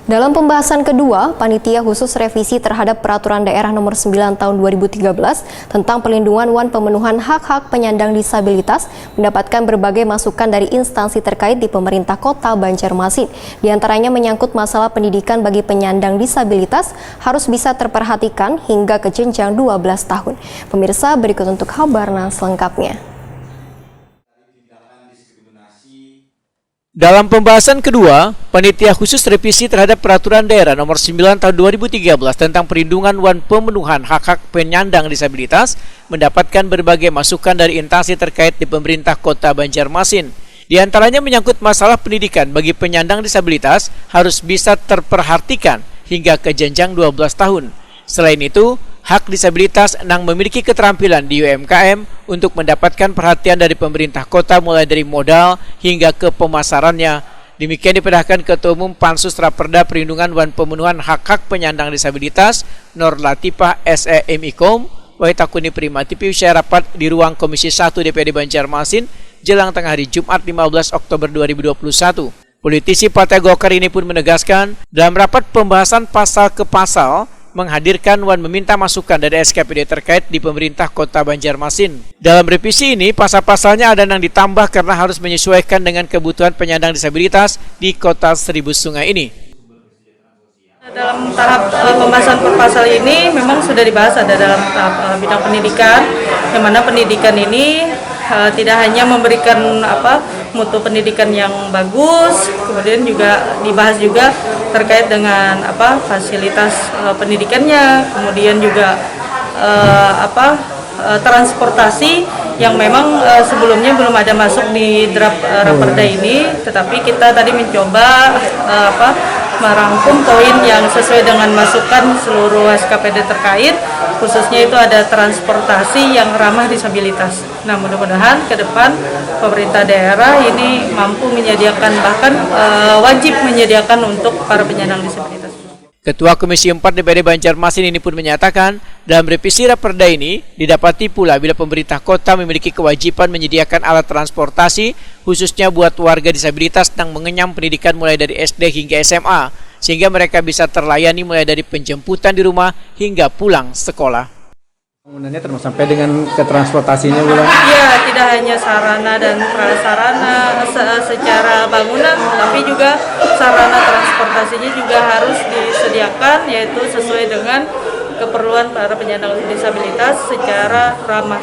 Dalam pembahasan kedua, Panitia Khusus Revisi terhadap Peraturan Daerah Nomor 9 Tahun 2013 tentang pelindungan wan pemenuhan hak-hak penyandang disabilitas mendapatkan berbagai masukan dari instansi terkait di pemerintah Kota Banjarmasin. Di antaranya menyangkut masalah pendidikan bagi penyandang disabilitas harus bisa terperhatikan hingga ke jenjang 12 tahun. Pemirsa, berikut untuk kabarnya selengkapnya. Dalam pembahasan kedua, Panitia Khusus Revisi terhadap Peraturan Daerah Nomor 9 Tahun 2013 tentang perlindungan wan pemenuhan hak-hak penyandang disabilitas mendapatkan berbagai masukan dari instansi terkait di pemerintah Kota Banjarmasin. Di antaranya menyangkut masalah pendidikan bagi penyandang disabilitas harus bisa terperhatikan hingga ke jenjang 12 tahun. Selain itu, hak disabilitas yang memiliki keterampilan di UMKM untuk mendapatkan perhatian dari pemerintah kota mulai dari modal hingga ke pemasarannya. Demikian dipedahkan Ketua Umum Pansus Raperda Perlindungan wan Pemenuhan Hak-Hak Penyandang Disabilitas Nur Latifah SEMIKOM Waitakuni Primatipi usai rapat di ruang Komisi 1 DPD Banjarmasin jelang tengah hari Jumat 15 Oktober 2021. Politisi Partai Golkar ini pun menegaskan dalam rapat pembahasan pasal ke pasal menghadirkan wan meminta masukan dari SKPD terkait di pemerintah Kota Banjarmasin. Dalam revisi ini, pasal-pasalnya ada yang ditambah karena harus menyesuaikan dengan kebutuhan penyandang disabilitas di Kota Seribu Sungai ini. Dalam tahap pembahasan per pasal ini memang sudah dibahas ada dalam tahap bidang pendidikan, yang mana pendidikan ini tidak hanya memberikan mutu pendidikan yang bagus, kemudian juga dibahas juga terkait dengan fasilitas pendidikannya, kemudian juga transportasi yang memang sebelumnya belum ada masuk di draft raperda ini, tetapi kita tadi mencoba merangkum poin yang sesuai dengan masukan seluruh SKPD terkait, khususnya itu ada transportasi yang ramah disabilitas. Nah, mudah-mudahan ke depan pemerintah daerah ini mampu menyediakan, bahkan wajib menyediakan untuk para penyandang disabilitas. Ketua Komisi 4 DPD Banjarmasin ini pun menyatakan dalam revisi raperda ini didapati pula bila pemerintah kota memiliki kewajiban menyediakan alat transportasi khususnya buat warga disabilitas yang mengenyam pendidikan mulai dari SD hingga SMA sehingga mereka bisa terlayani mulai dari penjemputan di rumah hingga pulang sekolah. Bangunannya termasuk sampai dengan ke transportasinya, Bu? Iya, tidak hanya sarana dan prasarana secara bangunan, tapi juga sarana transportasinya juga harus disediakan, yaitu sesuai dengan keperluan para penyandang disabilitas secara ramah